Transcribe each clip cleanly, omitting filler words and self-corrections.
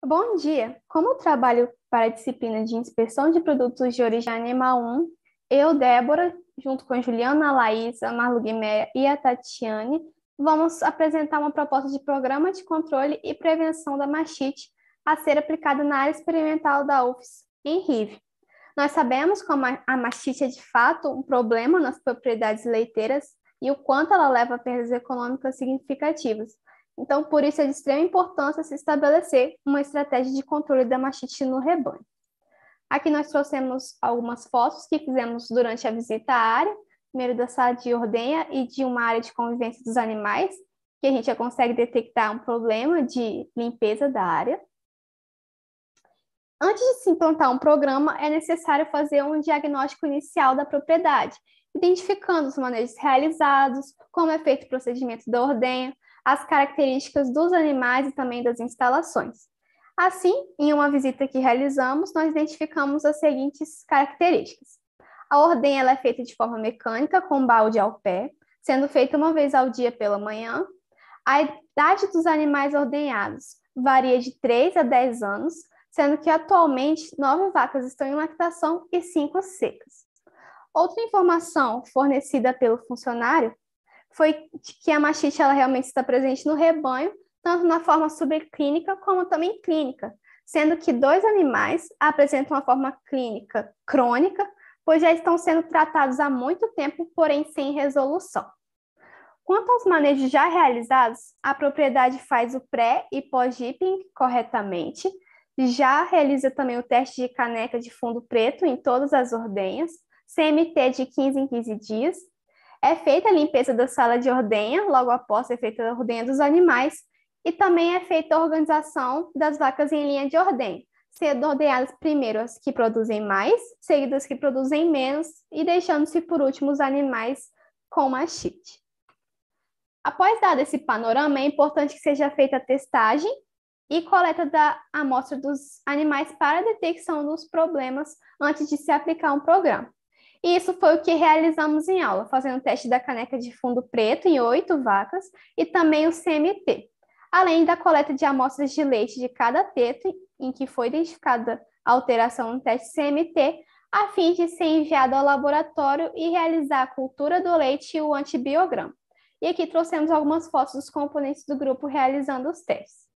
Bom dia! Como trabalho para a disciplina de Inspeção de Produtos de Origem Animal 1, eu, Débora, junto com a Juliana, a Laís, a Marlu Guimé e a Tatiane, vamos apresentar uma proposta de programa de controle e prevenção da mastite a ser aplicada na área experimental da UFS, em Rive. Nós sabemos como a mastite é de fato um problema nas propriedades leiteiras e o quanto ela leva a perdas econômicas significativas. Então, por isso é de extrema importância se estabelecer uma estratégia de controle da mastite no rebanho. Aqui nós trouxemos algumas fotos que fizemos durante a visita à área, primeiro da sala de ordenha e de uma área de convivência dos animais, que a gente já consegue detectar um problema de limpeza da área. Antes de se implantar um programa, é necessário fazer um diagnóstico inicial da propriedade, identificando os manejos realizados, como é feito o procedimento da ordenha, as características dos animais e também das instalações. Assim, em uma visita que realizamos, nós identificamos as seguintes características. A ordenha ela é feita de forma mecânica, com balde ao pé, sendo feita uma vez ao dia pela manhã. A idade dos animais ordenhados varia de 3 a 10 anos, sendo que atualmente 9 vacas estão em lactação e 5 secas. Outra informação fornecida pelo funcionário foi que a mastite ela realmente está presente no rebanho, tanto na forma subclínica como também clínica, sendo que 2 animais apresentam uma forma clínica crônica, pois já estão sendo tratados há muito tempo, porém sem resolução. Quanto aos manejos já realizados, a propriedade faz o pré e pós-dipping corretamente, já realiza também o teste de caneca de fundo preto em todas as ordenhas, CMT de 15 em 15 dias, é feita a limpeza da sala de ordenha, logo após ser feita a ordenha dos animais, e também é feita a organização das vacas em linha de ordenha, sendo ordenhadas primeiro as que produzem mais, seguidas as que produzem menos, e deixando-se por último os animais com mastite. Após dado esse panorama, é importante que seja feita a testagem e coleta da amostra dos animais para a detecção dos problemas antes de se aplicar um programa. E isso foi o que realizamos em aula, fazendo o teste da caneca de fundo preto em 8 vacas e também o CMT, além da coleta de amostras de leite de cada teto em que foi identificada a alteração no teste CMT, a fim de ser enviado ao laboratório e realizar a cultura do leite e o antibiograma. E aqui trouxemos algumas fotos dos componentes do grupo realizando os testes.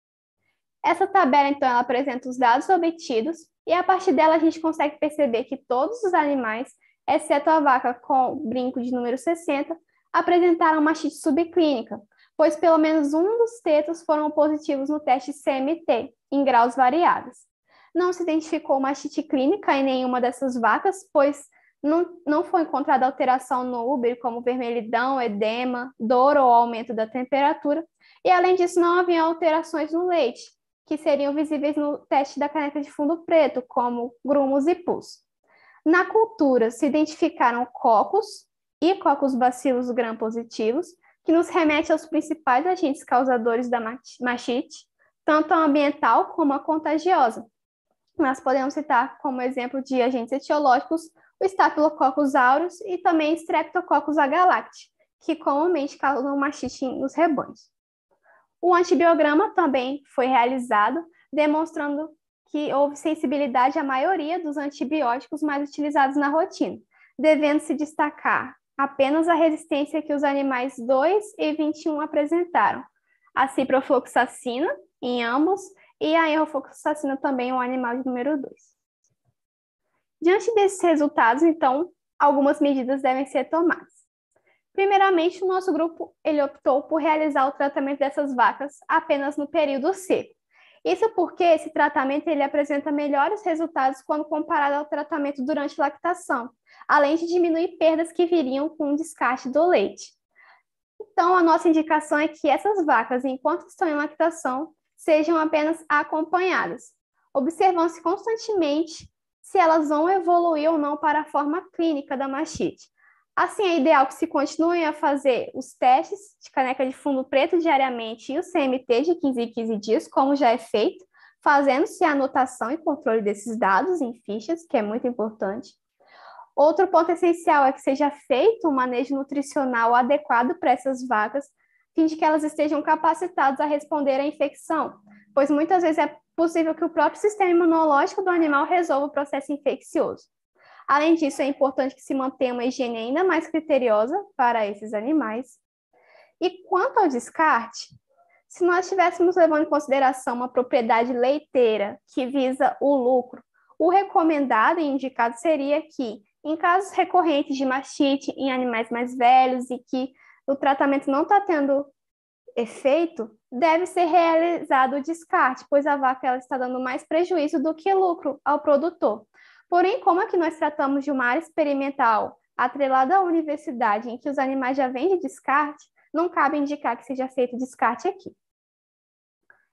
Essa tabela, então, ela apresenta os dados obtidos e a partir dela a gente consegue perceber que todos os animais, exceto a vaca com brinco de número 60, apresentaram mastite subclínica, pois pelo menos um dos tetos foram positivos no teste CMT, em graus variáveis. Não se identificou mastite clínica em nenhuma dessas vacas, pois não foi encontrada alteração no úbero, como vermelhidão, edema, dor ou aumento da temperatura, e além disso não havia alterações no leite, que seriam visíveis no teste da caneca de fundo preto, como grumos e pus. Na cultura, se identificaram cocos e cocos bacilos gram-positivos, que nos remete aos principais agentes causadores da mastite, tanto a ambiental como a contagiosa. Nós podemos citar como exemplo de agentes etiológicos o Staphylococcus aureus e também Streptococcus agalacti, que comumente causam mastite nos rebanhos. O antibiograma também foi realizado, demonstrando que houve sensibilidade à maioria dos antibióticos mais utilizados na rotina, devendo-se destacar apenas a resistência que os animais 2 e 21 apresentaram, a ciprofloxacina em ambos e a enrofloxacina também, o animal de número 2. Diante desses resultados, então, algumas medidas devem ser tomadas. Primeiramente, o nosso grupo ele optou por realizar o tratamento dessas vacas apenas no período seco. Isso porque esse tratamento ele apresenta melhores resultados quando comparado ao tratamento durante lactação, além de diminuir perdas que viriam com o descarte do leite. Então, a nossa indicação é que essas vacas, enquanto estão em lactação, sejam apenas acompanhadas, observando-se constantemente se elas vão evoluir ou não para a forma clínica da mastite. Assim, é ideal que se continuem a fazer os testes de caneca de fundo preto diariamente e o CMT de 15 em 15 dias, como já é feito, fazendo-se a anotação e controle desses dados em fichas, que é muito importante. Outro ponto essencial é que seja feito um manejo nutricional adequado para essas vacas, a fim de que elas estejam capacitadas a responder à infecção, pois muitas vezes é possível que o próprio sistema imunológico do animal resolva o processo infeccioso. Além disso, é importante que se mantenha uma higiene ainda mais criteriosa para esses animais. E quanto ao descarte, se nós estivéssemos levando em consideração uma propriedade leiteira que visa o lucro, o recomendado e indicado seria que, em casos recorrentes de mastite em animais mais velhos e que o tratamento não está tendo efeito, deve ser realizado o descarte, pois a vaca ela está dando mais prejuízo do que lucro ao produtor. Porém, como aqui nós tratamos de uma área experimental atrelada à universidade, em que os animais já vêm de descarte, não cabe indicar que seja feito descarte aqui.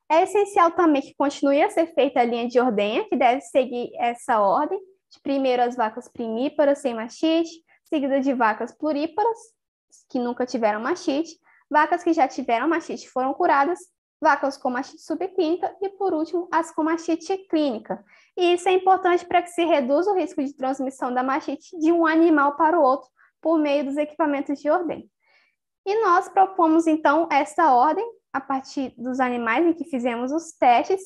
É essencial também que continue a ser feita a linha de ordenha, que deve seguir essa ordem, de primeiro as vacas primíparas sem mastite, seguida de vacas pluríparas, que nunca tiveram mastite, vacas que já tiveram mastite foram curadas, vacas com mastite subclínica e, por último, as com mastite clínica. E isso é importante para que se reduza o risco de transmissão da mastite de um animal para o outro por meio dos equipamentos de ordenha. E nós propomos, então, essa ordem a partir dos animais em que fizemos os testes,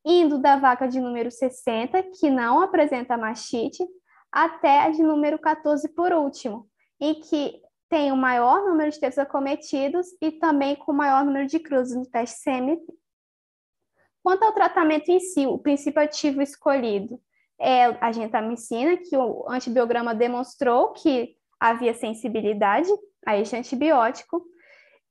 indo da vaca de número 60, que não apresenta mastite, até a de número 14 por último, em que tem o maior número de testes acometidos e também com o maior número de cruzes no teste CMT. Quanto ao tratamento em si, o princípio ativo escolhido é a gentamicina, que o antibiograma demonstrou que havia sensibilidade a este antibiótico,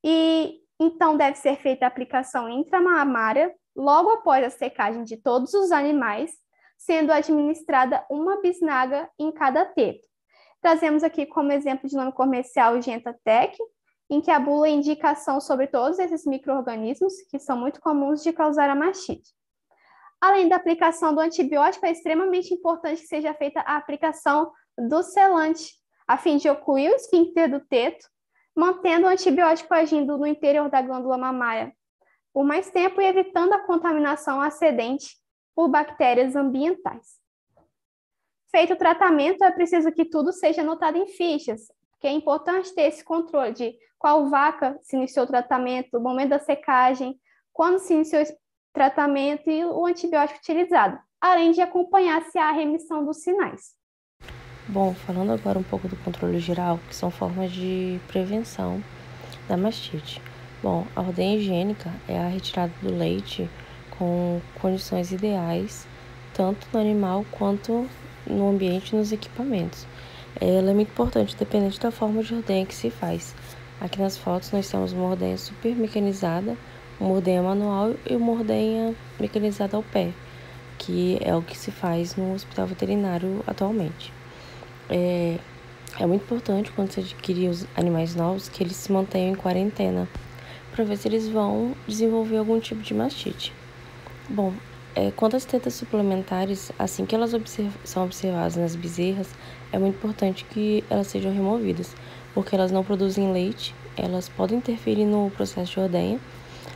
e então deve ser feita a aplicação intramamária logo após a secagem de todos os animais, sendo administrada uma bisnaga em cada teto. Trazemos aqui como exemplo de nome comercial o Gentatec, em que a bula indicação sobre todos esses micro-organismos que são muito comuns de causar a mastite. Além da aplicação do antibiótico, é extremamente importante que seja feita a aplicação do selante, a fim de ocluir o esfíncter do teto, mantendo o antibiótico agindo no interior da glândula mamária por mais tempo e evitando a contaminação ascendente por bactérias ambientais. Feito o tratamento, é preciso que tudo seja anotado em fichas, porque é importante ter esse controle de qual vaca se iniciou o tratamento, o momento da secagem, quando se iniciou esse tratamento e o antibiótico utilizado, além de acompanhar se há remissão dos sinais. Bom, falando agora um pouco do controle geral, que são formas de prevenção da mastite. Bom, a ordem higiênica é a retirada do leite com condições ideais, tanto no animal quanto no ambiente e nos equipamentos. Ela é muito importante, dependente da forma de ordenha que se faz. Aqui nas fotos nós temos uma ordenha super mecanizada, uma ordenha manual e uma ordenha mecanizada ao pé, que é o que se faz no hospital veterinário atualmente. É muito importante quando se adquirir os animais novos que eles se mantenham em quarentena para ver se eles vão desenvolver algum tipo de mastite. Bom, quanto às tetas suplementares, assim que elas são observadas nas bezerras, é muito importante que elas sejam removidas, porque elas não produzem leite, elas podem interferir no processo de ordenha,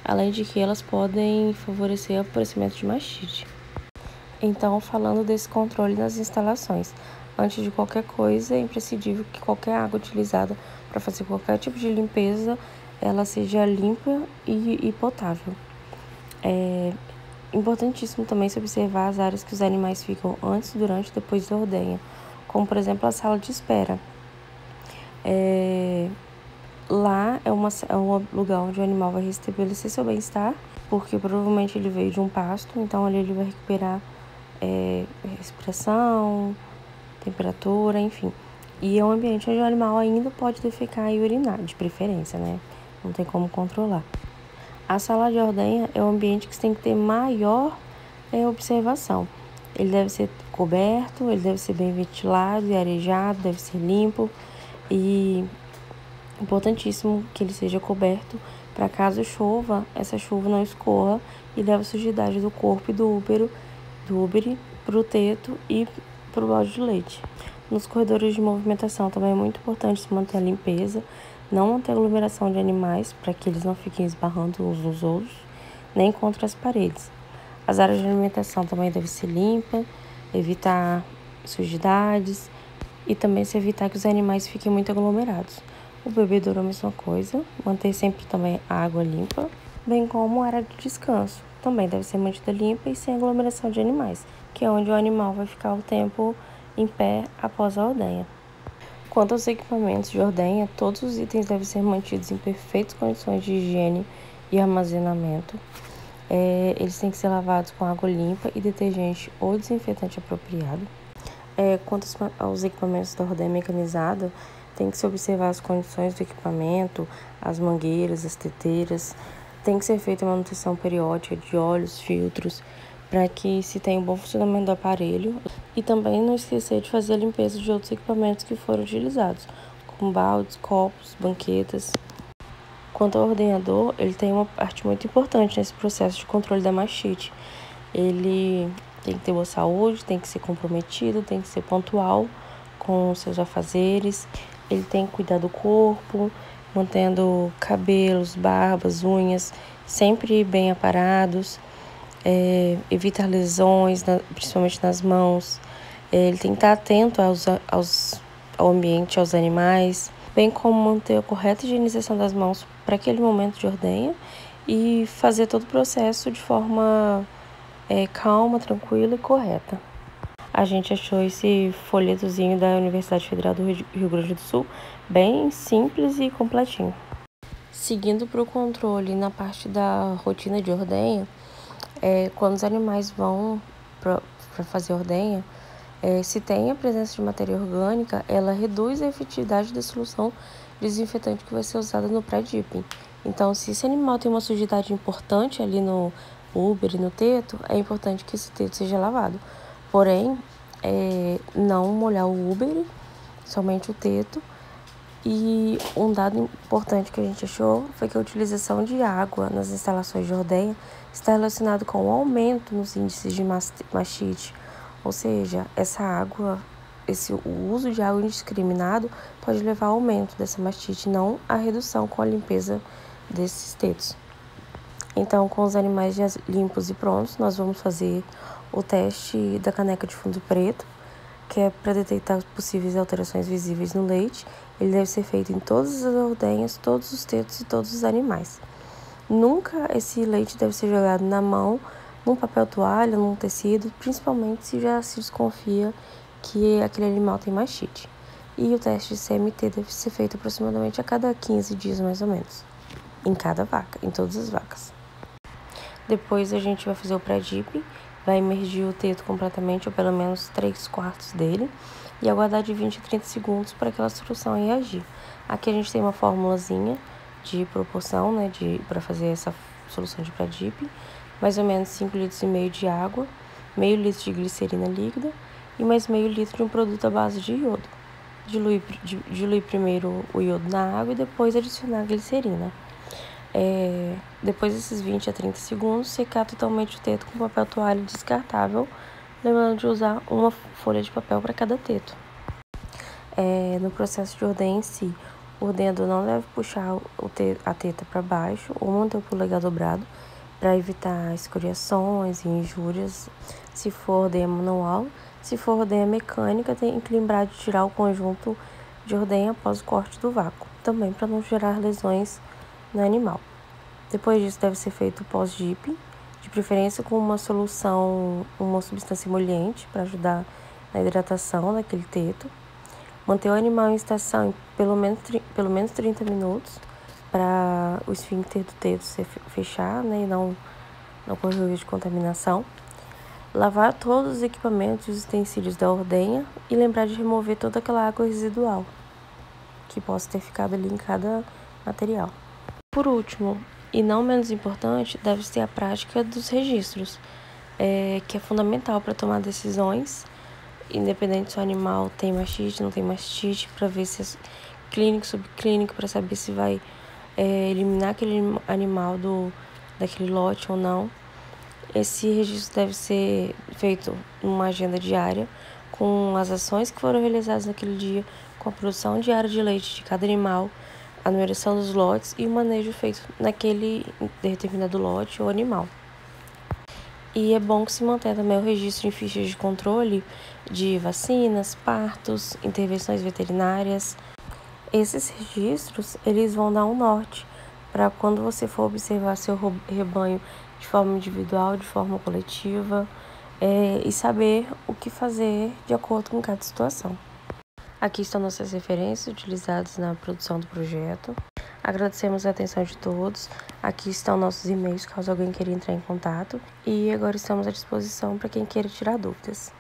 além de que elas podem favorecer o aparecimento de mastite. Então, falando desse controle nas instalações, antes de qualquer coisa, é imprescindível que qualquer água utilizada para fazer qualquer tipo de limpeza, ela seja limpa e potável. É importantíssimo também se observar as áreas que os animais ficam antes, durante e depois da ordenha, como, por exemplo, a sala de espera. Lá é um lugar onde o animal vai restabelecer seu bem-estar, porque provavelmente ele veio de um pasto, então ali ele vai recuperar respiração, temperatura, enfim. E é um ambiente onde o animal ainda pode defecar e urinar, de preferência, né? Não tem como controlar. A sala de ordenha é um ambiente que você tem que ter maior observação. Ele deve ser coberto, ele deve ser bem ventilado e arejado, deve ser limpo. E importantíssimo que ele seja coberto para caso chova, essa chuva não escorra e leve a sujidade do corpo e do úbere para o teto e para o balde de leite. Nos corredores de movimentação também é muito importante se manter a limpeza, não manter aglomeração de animais para que eles não fiquem esbarrando uns nos outros, nem contra as paredes. As áreas de alimentação também devem ser limpas, evitar sujidades e também se evitar que os animais fiquem muito aglomerados. O bebedouro é a mesma coisa, manter sempre também a água limpa, bem como a área de descanso, também deve ser mantida limpa e sem aglomeração de animais, que é onde o animal vai ficar o tempo em pé após a ordenha. Quanto aos equipamentos de ordenha, todos os itens devem ser mantidos em perfeitas condições de higiene e armazenamento. Eles têm que ser lavados com água limpa e detergente ou desinfetante apropriado. Quanto aos equipamentos da ordenha mecanizada, tem que se observar as condições do equipamento, as mangueiras, as teteiras. Tem que ser feita a manutenção periódica de óleos, filtros, para que se tenha um bom funcionamento do aparelho. E também não esquecer de fazer a limpeza de outros equipamentos que foram utilizados, como baldes, copos, banquetas. Quanto ao ordenhador, ele tem uma parte muito importante nesse processo de controle da mastite. Ele tem que ter boa saúde, tem que ser comprometido, tem que ser pontual com seus afazeres. Ele tem que cuidar do corpo, mantendo cabelos, barbas, unhas sempre bem aparados. Evitar lesões, principalmente nas mãos. Ele tem que estar atento ao ambiente, aos animais, bem como manter a correta higienização das mãos para aquele momento de ordenha e fazer todo o processo de forma calma, tranquila e correta. A gente achou esse folhetozinho da Universidade Federal do Rio Grande do Sul bem simples e completinho. Seguindo para o controle na parte da rotina de ordenha, quando os animais vão para fazer ordenha, se tem a presença de matéria orgânica, ela reduz a efetividade da solução desinfetante que vai ser usada no pré-dipping. Então, se esse animal tem uma sujidade importante ali no úbere e no teto, é importante que esse teto seja lavado. Porém, não molhar o úbere, somente o teto. E um dado importante que a gente achou foi que a utilização de água nas instalações de ordenha está relacionado com o aumento nos índices de mastite. Ou seja, o uso de água indiscriminado pode levar ao aumento dessa mastite, não à redução com a limpeza desses tetos. Então, com os animais já limpos e prontos, nós vamos fazer o teste da caneca de fundo preto, que é para detectar possíveis alterações visíveis no leite. Ele deve ser feito em todas as ordenhas, todos os tetos e todos os animais. Nunca esse leite deve ser jogado na mão, num papel toalha, num tecido, principalmente se já se desconfia que aquele animal tem mastite. E o teste de CMT deve ser feito aproximadamente a cada 15 dias, mais ou menos, em cada vaca, em todas as vacas. Depois a gente vai fazer o pré-dipping, vai imergir o teto completamente, ou pelo menos 3/4 dele, e aguardar de 20 a 30 segundos para aquela solução reagir. Aqui a gente tem uma formulazinha de proporção, para fazer essa solução de pré-dipping, mais ou menos 5,5 litros de água, meio litro de glicerina líquida e mais meio litro de um produto à base de iodo. Diluir primeiro o iodo na água e depois adicionar a glicerina. Depois desses 20 a 30 segundos, secar totalmente o teto com papel toalha descartável, lembrando de usar uma folha de papel para cada teto. No processo de ordenha em si, o ordenhador não deve puxar a teta para baixo ou manter o polegar dobrado para evitar escoriações e injúrias. Se for ordenha manual, se for ordenha mecânica, tem que lembrar de tirar o conjunto de ordenha após o corte do vácuo, também para não gerar lesões no animal. Depois disso, deve ser feito o pós-dipping, de preferência com uma substância emoliente para ajudar na hidratação daquele teto. Manter o animal em estação em pelo menos 30 minutos para o esfíncter do teto se fechar, e não correr o risco de contaminação. Lavar todos os equipamentos e os utensílios da ordenha e lembrar de remover toda aquela água residual que possa ter ficado ali em cada material. Por último, e não menos importante, deve-se ter a prática dos registros, que é fundamental para tomar decisões, independente se o animal tem mastite, não tem mastite, para ver se é clínico, subclínico, para saber se vai eliminar aquele animal daquele lote ou não. Esse registro deve ser feito numa agenda diária, com as ações que foram realizadas naquele dia, com a produção diária de leite de cada animal, a numeração dos lotes e o manejo feito naquele determinado lote ou animal. E é bom que se mantenha também o registro em fichas de controle de vacinas, partos, intervenções veterinárias. Esses registros, eles vão dar um norte para quando você for observar seu rebanho de forma individual, de forma coletiva, e saber o que fazer de acordo com cada situação. Aqui estão nossas referências utilizadas na produção do projeto. Agradecemos a atenção de todos. Aqui estão nossos e-mails, caso alguém queira entrar em contato. E agora estamos à disposição para quem queira tirar dúvidas.